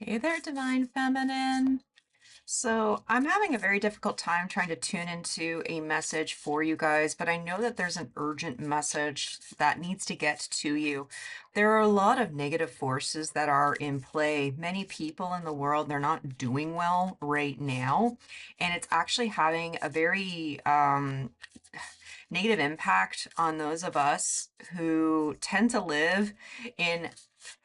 Hey there, Divine Feminine. So, I'm having a very difficult time trying to tune into a message for you guys, but I know that there's an urgent message that needs to get to you. There are a lot of negative forces that are in play. Many people in the world, they're not doing well right now, and it's actually having a very negative impact on those of us who tend to live in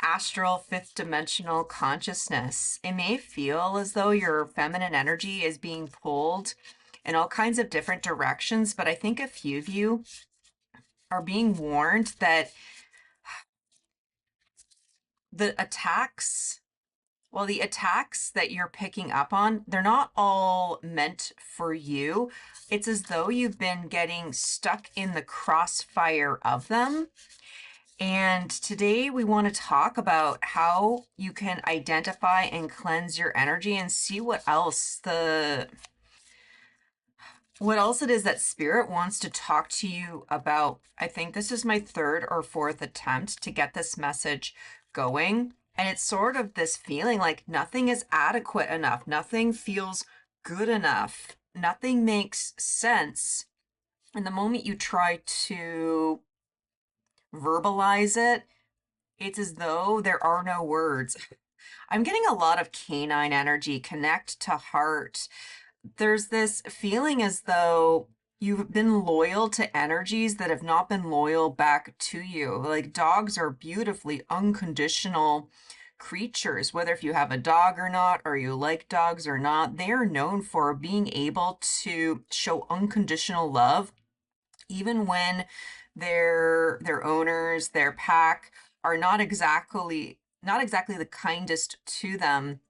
astral fifth dimensional consciousness. It may feel as though your feminine energy is being pulled in all kinds of different directions, but I think a few of you are being warned that the attacks, well, the attacks that you're picking up on, they're not all meant for you. It's as though you've been getting stuck in the crossfire of them. And today we want to talk about how you can identify and cleanse your energy and see what else it is that spirit wants to talk to you about. I think this is my third or fourth attempt to get this message going. And it's sort of this feeling like nothing is adequate enough. Nothing feels good enough. Nothing makes sense. And the moment you try to verbalize it, it's as though there are no words. I'm getting a lot of canine energy, connect to heart. There's this feeling as though you've been loyal to energies that have not been loyal back to you. Like dogs are beautifully unconditional creatures, whether if you have a dog or not, or you like dogs or not, they are known for being able to show unconditional love, even when their owners, their pack are not exactly the kindest to them.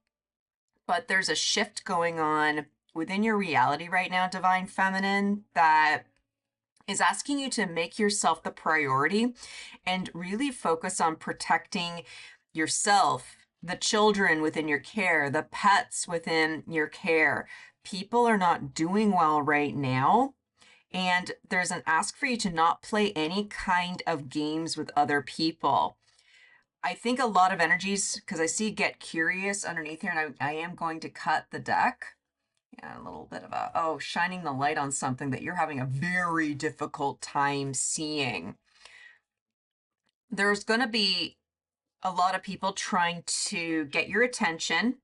But there's a shift going on within your reality right now, Divine Feminine, that is asking you to make yourself the priority and really focus on protecting yourself, the children within your care, the pets within your care. People are not doing well right now. And there's an ask for you to not play any kind of games with other people. I think a lot of energies, because I see get curious underneath here, and I am going to cut the deck. Yeah, a little bit of shining the light on something that you're having a very difficult time seeing. There's going to be a lot of people trying to get your attention,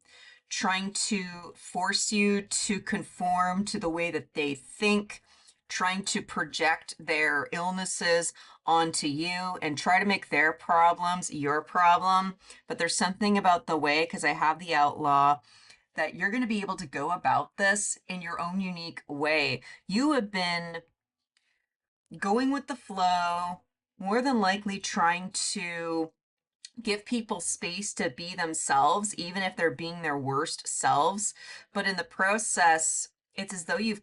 trying to force you to conform to the way that they think, trying to project their illnesses onto you and try to make their problems your problem. But there's something about the way, because I have the outlaw, that you're going to be able to go about this in your own unique way. You have been going with the flow, more than likely trying to give people space to be themselves, even if they're being their worst selves. But in the process, it's as though you've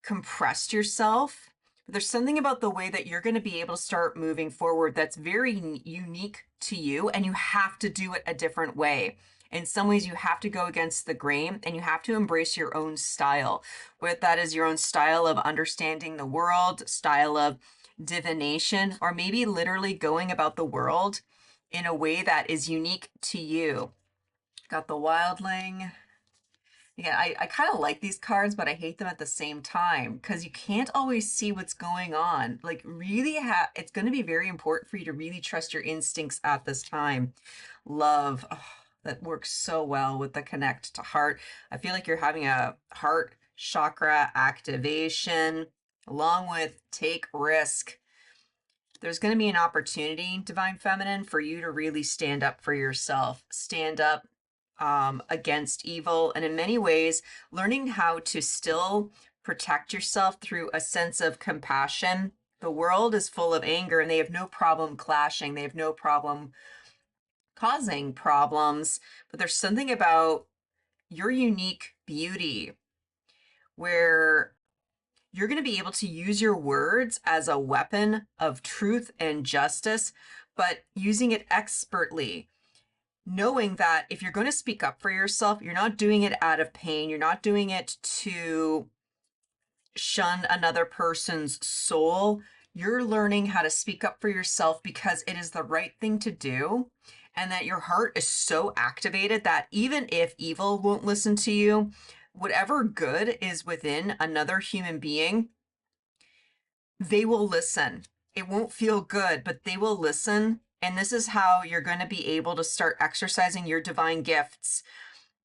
compressed yourself. But there's something about the way that you're going to be able to start moving forward that's very unique to you, and you have to do it a different way. In some ways, you have to go against the grain and you have to embrace your own style. Whether that is your own style of understanding the world, style of divination, or maybe literally going about the world in a way that is unique to you. Got the wildling. Yeah, I kind of like these cards, but I hate them at the same time because you can't always see what's going on. Like, really, it's going to be very important for you to really trust your instincts at this time. Love, oh, that works so well with the connect to heart. I feel like you're having a heart chakra activation along with take risk. There's going to be an opportunity, Divine Feminine, for you to really stand up for yourself, stand up against evil, and in many ways, learning how to still protect yourself through a sense of compassion. The world is full of anger, and they have no problem clashing. They have no problem causing problems, but there's something about your unique beauty where you're going to be able to use your words as a weapon of truth and justice, but using it expertly, knowing that if you're going to speak up for yourself, you're not doing it out of pain. You're not doing it to shun another person's soul. You're learning how to speak up for yourself because it is the right thing to do. and that your heart is so activated that even if evil won't listen to you, whatever good is within another human being, they will listen. It won't feel good, but they will listen. And this is how you're going to be able to start exercising your divine gifts.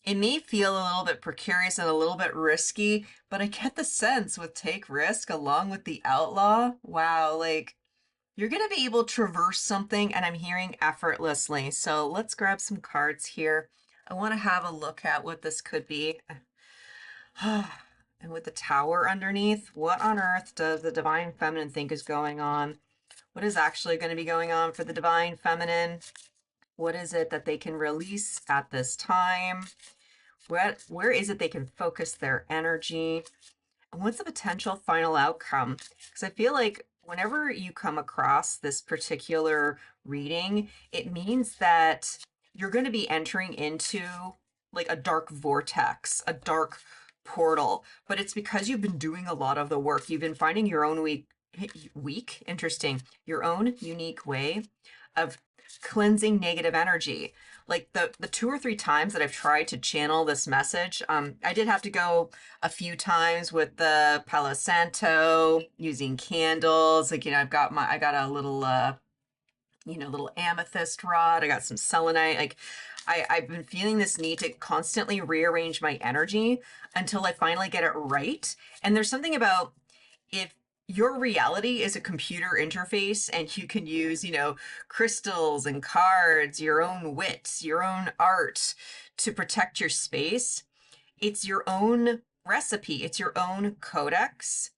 It may feel a little bit precarious and a little bit risky, but I get the sense with take risk along with the outlaw. Wow, like you're going to be able to traverse something, and I'm hearing effortlessly. So let's grab some cards here. I want to have a look at what this could be. And with the tower underneath, what on earth does the divine feminine think is going on? What is actually going to be going on for the divine feminine? What is it that they can release at this time? Where is it they can focus their energy? And what's the potential final outcome? Because I feel like whenever you come across this particular reading, it means that you're going to be entering into like a dark vortex, a dark portal, but it's because you've been doing a lot of the work. You've been finding your own interesting, your own unique way of cleansing negative energy. Like the 2 or 3 times that I've tried to channel this message, I did have to go a few times with the Palo Santo, using candles. Like, I got a little, little amethyst rod. I got some selenite. Like, I've been feeling this need to constantly rearrange my energy until I finally get it right. And there's something about, if your reality is a computer interface and you can use, crystals and cards, your own wit, your own art to protect your space, it's your own recipe, it's your own codex.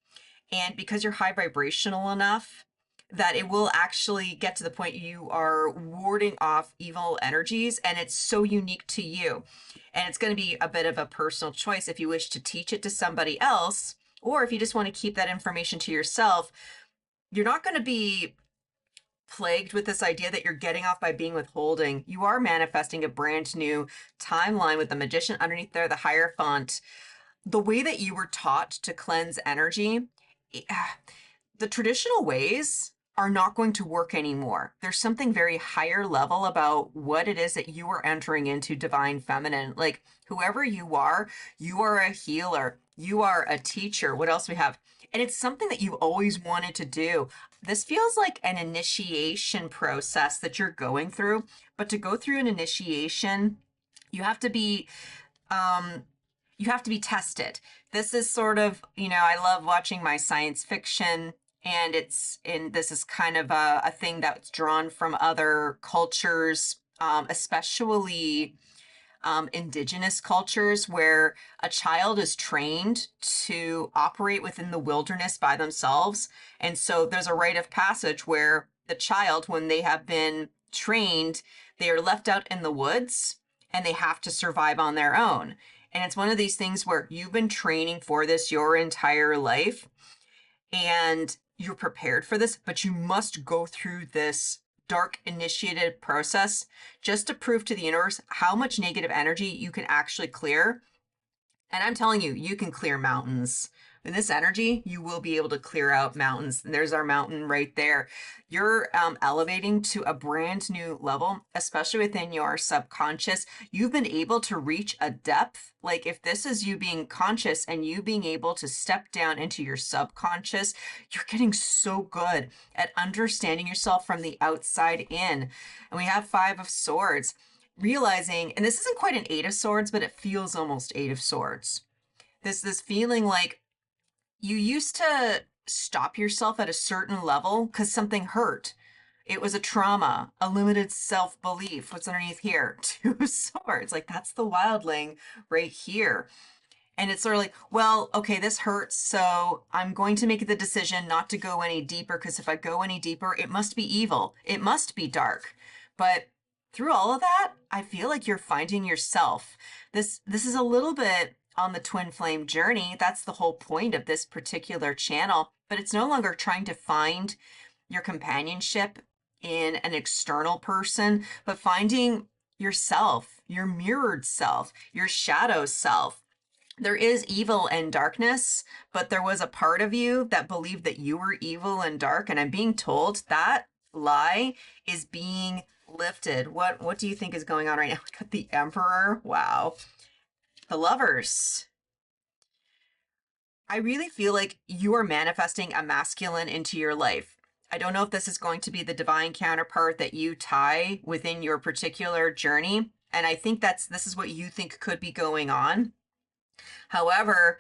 And because you're high vibrational enough that it will actually get to the point you are warding off evil energies, and it's so unique to you. And it's going to be a bit of a personal choice if you wish to teach it to somebody else, or if you just want to keep that information to yourself. You're not going to be plagued with this idea that you're getting off by being withholding. You are manifesting a brand new timeline with the Magician underneath there, the Hierophant. The way that you were taught to cleanse energy, the traditional ways are not going to work anymore. There's something very higher level about what it is that you are entering into, divine feminine. Like, whoever you are a healer, you are a teacher. What else we have? And it's something that you've always wanted to do. This feels like an initiation process that you're going through, but to go through an initiation, you have to be tested. This is sort of, I love watching my science fiction, and this is kind of a thing that's drawn from other cultures, especially indigenous cultures, where a child is trained to operate within the wilderness by themselves. And so there's a rite of passage where the child, when they have been trained, they are left out in the woods and they have to survive on their own. And it's one of these things where you've been training for this your entire life and you're prepared for this, but you must go through this dark initiated process just to prove to the universe how much negative energy you can actually clear. And I'm telling you, you can clear mountains. In this energy, you will be able to clear out mountains. And there's our mountain right there. You're elevating to a brand new level, especially within your subconscious. You've been able to reach a depth. Like, if this is you being conscious and you being able to step down into your subconscious, you're getting so good at understanding yourself from the outside in. And we have 5 of Swords. Realizing, and this isn't quite an 8 of Swords, but it feels almost 8 of Swords. This feeling like you used to stop yourself at a certain level because something hurt. It was a trauma, a limited self-belief. What's underneath here? 2 of Swords. Like, that's the wildling right here. And it's sort of like, well, okay, this hurts, so I'm going to make the decision not to go any deeper, because if I go any deeper, it must be evil. It must be dark. But through all of that, I feel like you're finding yourself. This is a little bit on the twin flame journey. That's the whole point of this particular channel. But it's no longer trying to find your companionship in an external person, but finding yourself, your mirrored self, your shadow self. There is evil and darkness, but there was a part of you that believed that you were evil and dark. And I'm being told that lie is being lifted. What do you think is going on right now? We got the Emperor. Wow. The Lovers. I really feel like you are manifesting a masculine into your life. I don't know if this is going to be the divine counterpart that you tie within your particular journey. And I think this is what you think could be going on. However,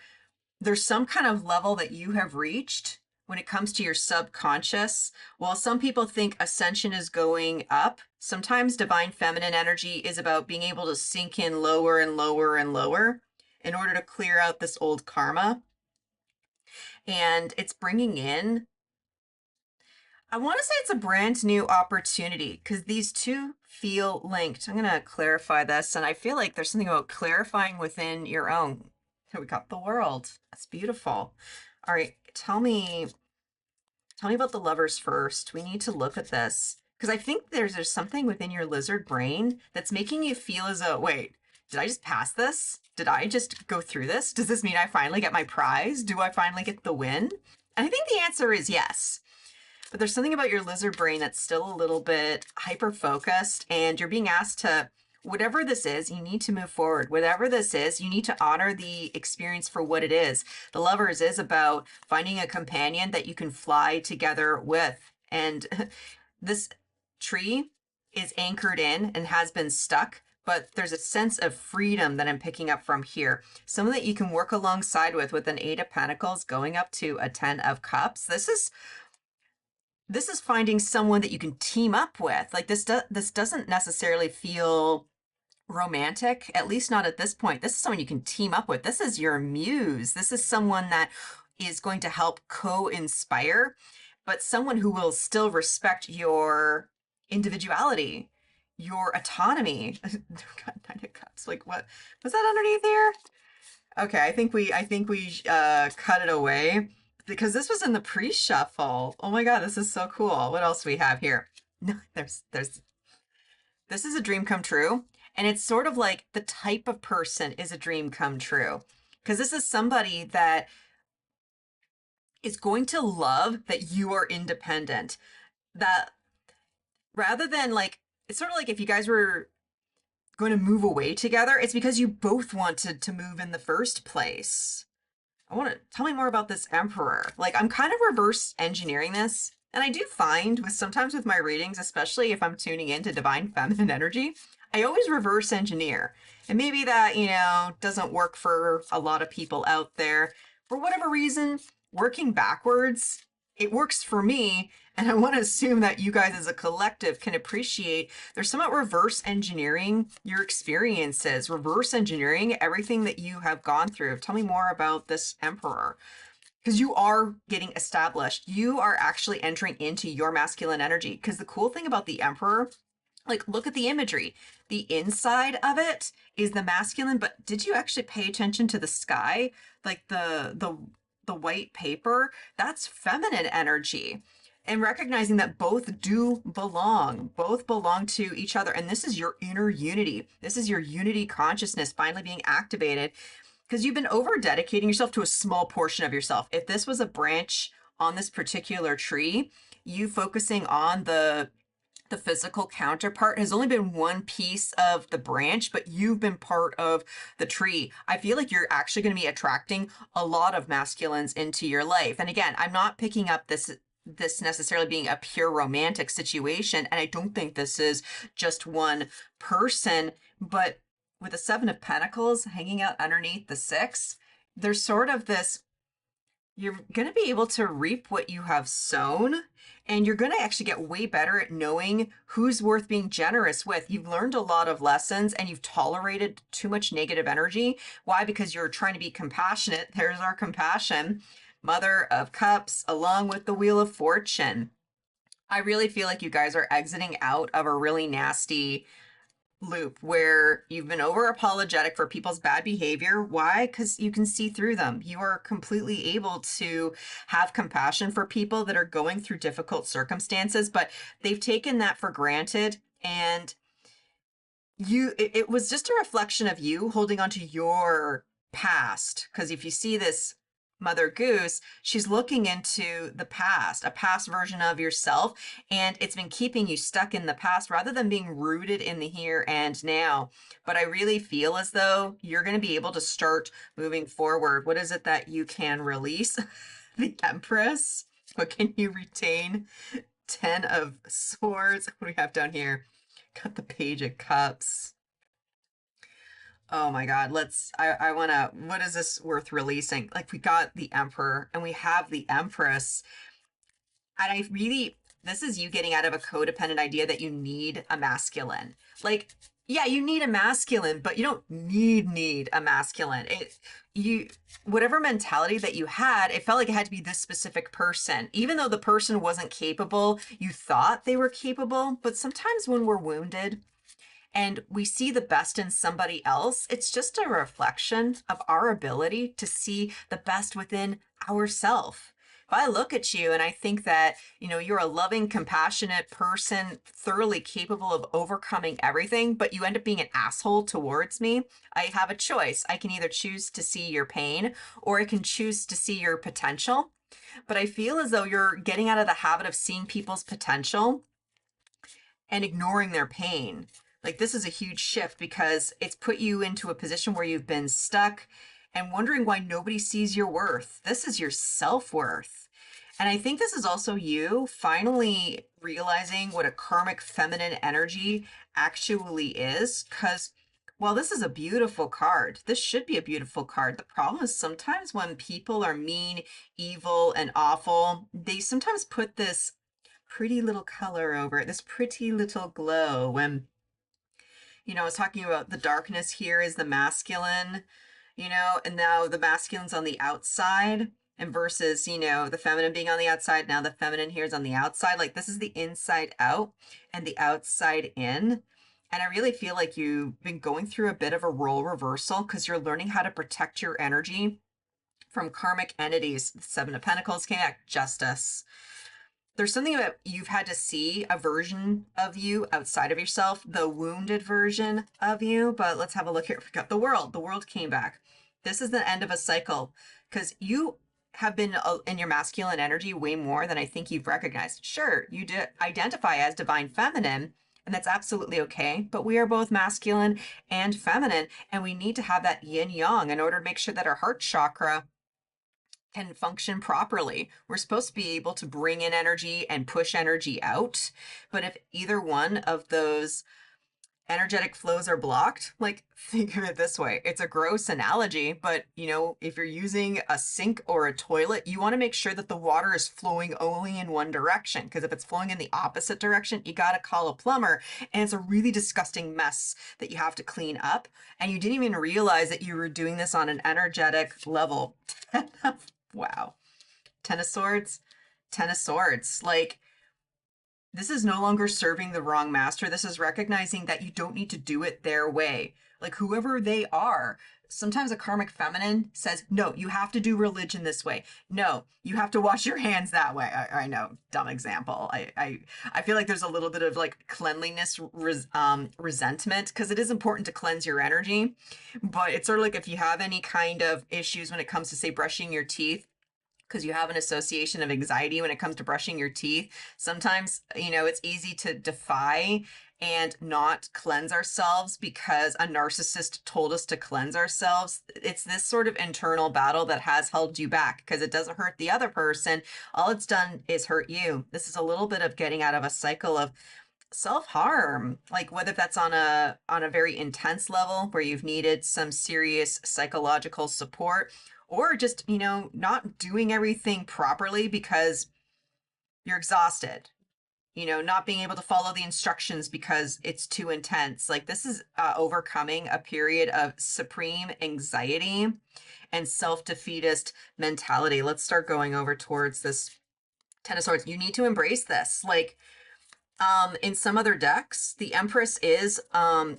there's some kind of level that you have reached when it comes to your subconscious. While some people think ascension is going up, sometimes divine feminine energy is about being able to sink in lower and lower and lower in order to clear out this old karma. And it's bringing in, I want to say it's a brand new opportunity because these two feel linked. I'm going to clarify this, and I feel like there's something about clarifying within your own. Here we got the World. That's beautiful. All right, tell me about the Lovers first. We need to look at this because I think there's something within your lizard brain that's making you feel as though, wait, did I just pass this? Did I just go through this? Does this mean I finally get my prize? Do I finally get the win? And I think the answer is yes. But there's something about your lizard brain that's still a little bit hyper focused, and you're being asked to, whatever this is, you need to move forward. Whatever this is, you need to honor the experience for what it is. The Lovers is about finding a companion that you can fly together with. And this tree is anchored in and has been stuck, but there's a sense of freedom that I'm picking up from here. Someone that you can work alongside with an 8 of Pentacles going up to a 10 of Cups. This is finding someone that you can team up with. Like this doesn't necessarily feel romantic, at least not at this point. This is someone you can team up with. This is your muse. This is someone that is going to help co-inspire, but someone who will still respect your individuality, your autonomy. God, 9 of Cups. Like what was that underneath here? Okay, I think we cut it away because this was in the pre-shuffle. Oh my God, this is so cool. What else do we have here? No, this is a dream come true. And it's sort of like the type of person is a dream come true. Because this is somebody that is going to love that you are independent. That rather than like, it's sort of like if you guys were going to move away together, it's because you both wanted to move in the first place. I want to tell me more about this Emperor. Like I'm kind of reverse engineering this. And I do find sometimes with my readings, especially if I'm tuning into divine feminine energy, I always reverse engineer. And maybe that, doesn't work for a lot of people out there. For whatever reason, working backwards, it works for me. And I want to assume that you guys as a collective can appreciate there's somewhat reverse engineering your experiences, reverse engineering everything that you have gone through. Tell me more about this Emperor. Because you are getting established. You are actually entering into your masculine energy. Because the cool thing about the Emperor, like look at the imagery. The inside of it is the masculine, but did you actually pay attention to the sky? Like the white paper, that's feminine energy. And recognizing that both belong to each other. And this is your inner unity. This is your unity consciousness finally being activated because you've been over dedicating yourself to a small portion of yourself. If this was a branch on this particular tree, you focusing on the physical counterpart has only been one piece of the branch, but you've been part of the tree. I feel like you're actually going to be attracting a lot of masculines into your life. And again, I'm not picking up this necessarily being a pure romantic situation. And I don't think this is just one person, but with the 7 of Pentacles hanging out underneath the 6, there's sort of this, you're going to be able to reap what you have sown. And you're going to actually get way better at knowing who's worth being generous with. You've learned a lot of lessons and you've tolerated too much negative energy. Why? Because you're trying to be compassionate. There's our compassion. Mother of Cups, along with the Wheel of Fortune. I really feel like you guys are exiting out of a really nasty loop where you've been over apologetic for people's bad behavior. Why? Because you can see through them. You are completely able to have compassion for people that are going through difficult circumstances, but they've taken that for granted. And it was just a reflection of you holding on to your past. Because if you see this Mother Goose, she's looking into the past, a past version of yourself, and it's been keeping you stuck in the past rather than being rooted in the here and now. But I really feel as though you're going to be able to start moving forward. What is it that you can release? The Empress. What can you retain? 10 of Swords. What do we have down here? Got the Page of Cups. Oh my God, I wanna, what is this worth releasing? Like, we got the Emperor and we have the Empress. And I really, this is you getting out of a codependent idea that you need a masculine. Like, yeah, you need a masculine, but you don't need a masculine. Whatever mentality that you had, it felt like it had to be this specific person. Even though the person wasn't capable, you thought they were capable. But sometimes when we're wounded, and we see the best in somebody else, it's just a reflection of our ability to see the best within ourselves. If I look at you and I think that, you're a loving, compassionate person, thoroughly capable of overcoming everything, but you end up being an asshole towards me, I have a choice. I can either choose to see your pain or I can choose to see your potential. But I feel as though you're getting out of the habit of seeing people's potential and ignoring their pain. Like, this is a huge shift because it's put you into a position where you've been stuck and wondering why nobody sees your worth. This is your self-worth. And I think this is also you finally realizing what a karmic feminine energy actually is. Because while this is a beautiful card, this should be a beautiful card. The problem is sometimes when people are mean, evil, and awful, they sometimes put this pretty little color over it, this pretty little glow. When I was talking about the darkness here is the masculine, and now the masculine's on the outside, and versus, the feminine being on the outside, now the feminine here is on the outside. Like, this is the inside out and the outside in. And I really feel like you've been going through a bit of a role reversal because you're learning how to protect your energy from karmic entities. The Seven of Pentacles came back, justice. There's something about you've had to see a version of you outside of yourself, the wounded version of you. But let's have a look here. We got the World. The World came back. This is the end of a cycle because you have been in your masculine energy way more than I think you've recognized. Sure, you do identify as divine feminine, and that's absolutely okay. But we are both masculine and feminine, and we need to have that yin yang in order to make sure that our heart chakra can function properly. We're supposed to be able to bring in energy and push energy out. But if either one of those energetic flows are blocked, like, think of it this way. It's a gross analogy, but if you're using a sink or a toilet, you want to make sure that the water is flowing only in one direction. Because if it's flowing in the opposite direction, you got to call a plumber. And it's a really disgusting mess that you have to clean up. And you didn't even realize that you were doing this on an energetic level. Wow. Ten of Swords. Ten of Swords. Like, this is no longer serving the wrong master. This is recognizing that you don't need to do it their way. Like, whoever they are. Sometimes a karmic feminine says, no, you have to do religion this way. No, you have to wash your hands that way. I know, dumb example. I feel like there's a little bit of like cleanliness resentment because it is important to cleanse your energy. But it's sort of like if you have any kind of issues when it comes to, say, brushing your teeth, because you have an association of anxiety when it comes to brushing your teeth. Sometimes, it's easy to defy and not cleanse ourselves because a narcissist told us to cleanse ourselves. It's this sort of internal battle that has held you back because it doesn't hurt the other person. All it's done is hurt you. This is a little bit of getting out of a cycle of self-harm, like whether that's on a very intense level where you've needed some serious psychological support, or just, not doing everything properly because you're exhausted, not being able to follow the instructions because it's too intense. Like, this is overcoming a period of supreme anxiety and self-defeatist mentality. Let's start going over towards this Ten of Swords. You need to embrace this. Like, in some other decks, the Empress is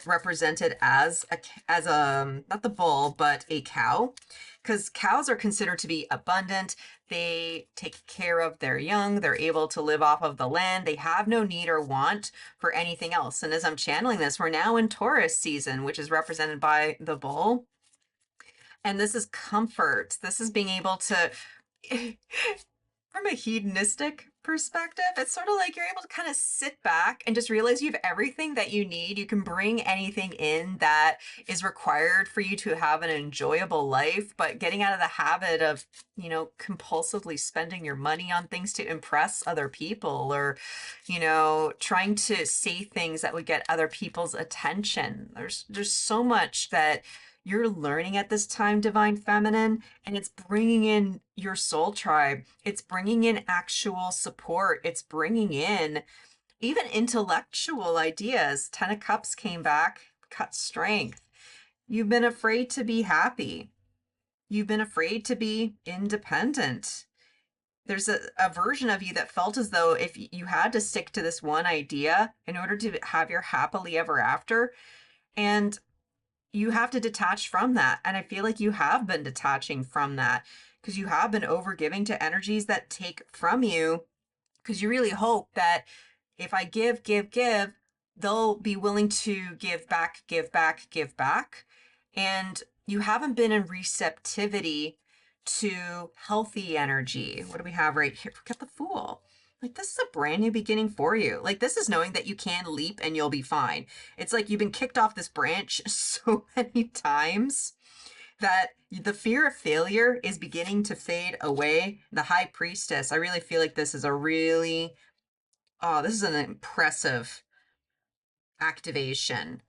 represented as a not the bull, but a cow, because cows are considered to be abundant. They take care of their young. They're able to live off of the land. They have no need or want for anything else. And as I'm channeling this, we're now in Taurus season, which is represented by the bull. And this is comfort. This is being able to, from a hedonistic perspective, it's sort of like you're able to kind of sit back and just realize you have everything that you need. You can bring anything in that is required for you to have an enjoyable life, but getting out of the habit of, compulsively spending your money on things to impress other people, or, trying to say things that would get other people's attention. There's so much that you're learning at this time, Divine Feminine, and it's bringing in your soul tribe. It's bringing in actual support. It's bringing in even intellectual ideas. Ten of Cups came back, cut strength. You've been afraid to be happy. You've been afraid to be independent. There's a version of you that felt as though if you had to stick to this one idea in order to have your happily ever after, and you have to detach from that. And I feel like you have been detaching from that because you have been overgiving to energies that take from you, because you really hope that if I give, they'll be willing to give back, give back, give back. And you haven't been in receptivity to healthy energy. What do we have right here? Forget the Fool. Like, this is a brand new beginning for you. Like, this is knowing that you can leap and you'll be fine. It's like you've been kicked off this branch so many times that the fear of failure is beginning to fade away. The High Priestess, I really feel like this is this is an impressive activation.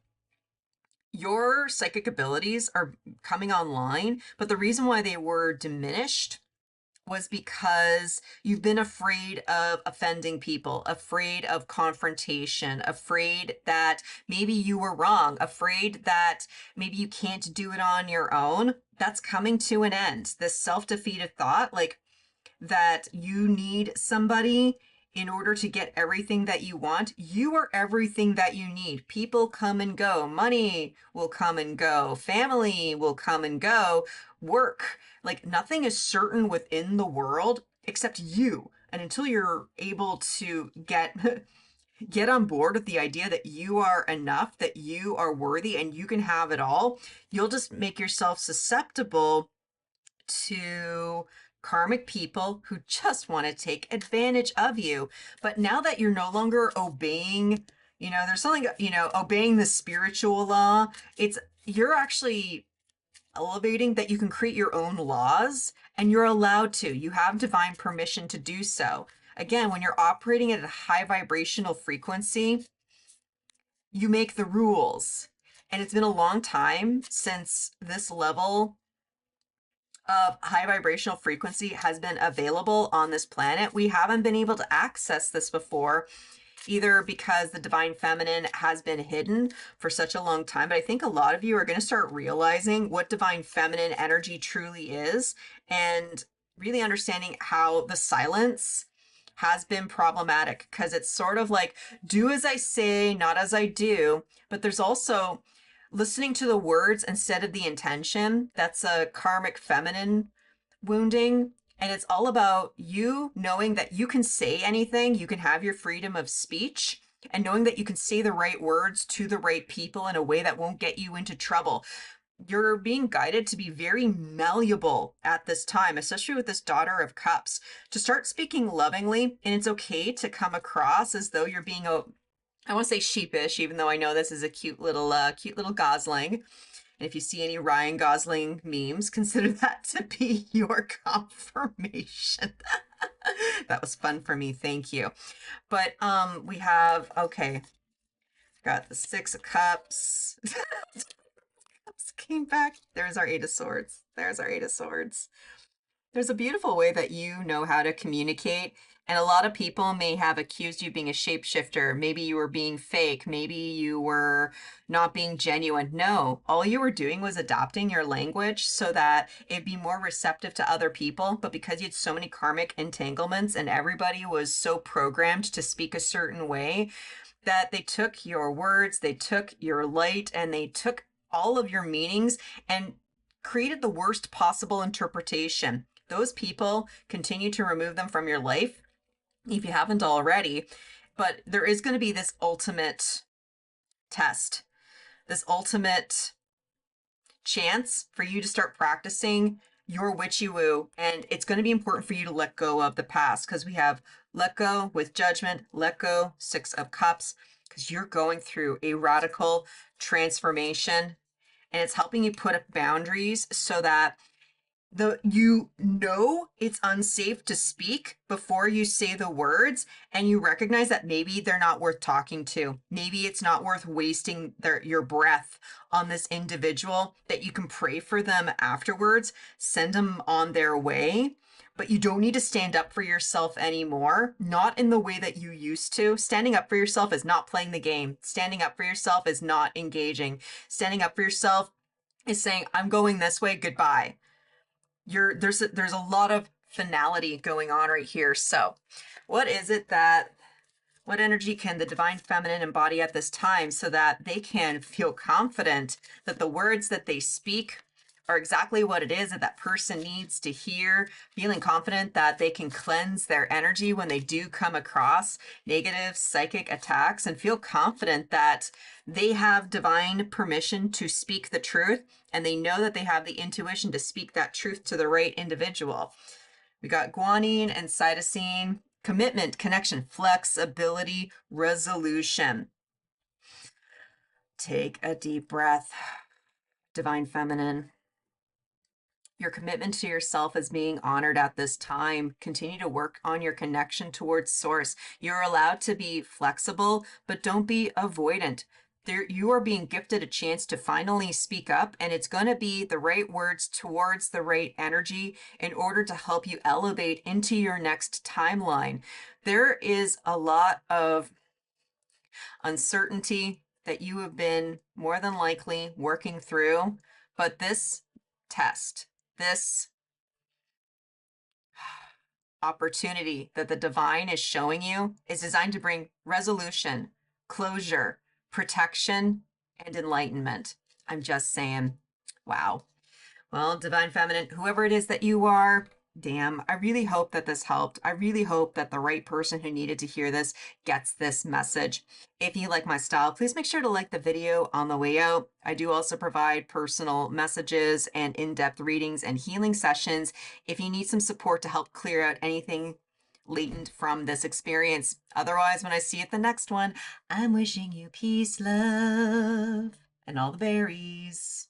Your psychic abilities are coming online, but the reason why they were diminished was because you've been afraid of offending people, afraid of confrontation, afraid that maybe you were wrong, afraid that maybe you can't do it on your own. That's coming to an end. This self-defeated thought, like that you need somebody in order to get everything that you want. You are everything that you need. People come and go. Money will come and go. Family will come and go. Work. Like, nothing is certain within the world except you. And until you're able to get on board with the idea that you are enough, that you are worthy, and you can have it all, you'll just make yourself susceptible to karmic people who just want to take advantage of you. But now that you're no longer obeying, there's something, obeying the spiritual law, you're actually elevating that you can create your own laws, and you're allowed to. You have divine permission to do so. Again, when you're operating at a high vibrational frequency, you make the rules. And it's been a long time since this level of high vibrational frequency has been available on this planet. We haven't been able to access this before, either because the Divine Feminine has been hidden for such a long time. But I think a lot of you are going to start realizing what Divine Feminine energy truly is, and really understanding how the silence has been problematic, because it's sort of like, do as I say, not as I do. But there's also listening to the words instead of the intention. That's a karmic feminine wounding. And it's all about you knowing that you can say anything, you can have your freedom of speech, and knowing that you can say the right words to the right people in a way that won't get you into trouble. You're being guided to be very malleable at this time, especially with this Daughter of Cups, to start speaking lovingly. And it's okay to come across as though you're being I want to say sheepish, even though I know this is a cute little Gosling. And if you see any Ryan Gosling memes, consider that to be your confirmation. That was fun for me. Thank you. But we have, okay, got the Six of Cups. Cups came back. There's our Eight of Swords. There's our Eight of Swords. There's a beautiful way that you know how to communicate. And a lot of people may have accused you of being a shapeshifter. Maybe you were being fake. Maybe you were not being genuine. No, all you were doing was adopting your language so that it'd be more receptive to other people. But because you had so many karmic entanglements and everybody was so programmed to speak a certain way, that they took your words, they took your light, and they took all of your meanings and created the worst possible interpretation. Those people continue to remove them from your life if you haven't already. But there is going to be this ultimate test, this ultimate chance for you to start practicing your witchy woo. And it's going to be important for you to let go of the past, because we have let go with Judgment, let go, Six of Cups, because you're going through a radical transformation, and it's helping you put up boundaries so that you know it's unsafe to speak before you say the words, and you recognize that maybe they're not worth talking to. Maybe it's not worth wasting your breath on this individual, that you can pray for them afterwards, send them on their way. But you don't need to stand up for yourself anymore, not in the way that you used to. Standing up for yourself is not playing the game. Standing up for yourself is not engaging. Standing up for yourself is saying, I'm going this way, goodbye. There's a lot of finality going on right here. So what energy can the divine feminine embody at this time so that they can feel confident that the words that they speak are exactly what it is that that person needs to hear, feeling confident that they can cleanse their energy when they do come across negative psychic attacks, and feel confident that they have divine permission to speak the truth, and they know that they have the intuition to speak that truth to the right individual. We got guanine and cytosine, commitment, connection, flexibility, resolution. Take a deep breath, divine feminine. Your commitment to yourself is being honored at this time. Continue to work on your connection towards source. You're allowed to be flexible, but don't be avoidant. You are being gifted a chance to finally speak up, and it's going to be the right words towards the right energy in order to help you elevate into your next timeline. There is a lot of uncertainty that you have been more than likely working through, but this test, this opportunity that the divine is showing you is designed to bring resolution, closure, protection, and enlightenment. I'm just saying, wow. Well, divine feminine, whoever it is that you are, damn, I really hope that this helped. I really hope that the right person who needed to hear this gets this message. If you like my style, please make sure to like the video on the way out. I do also provide personal messages and in-depth readings and healing sessions if you need some support to help clear out anything latent from this experience. Otherwise, when I see you at the next one, I'm wishing you peace, love, and all the berries.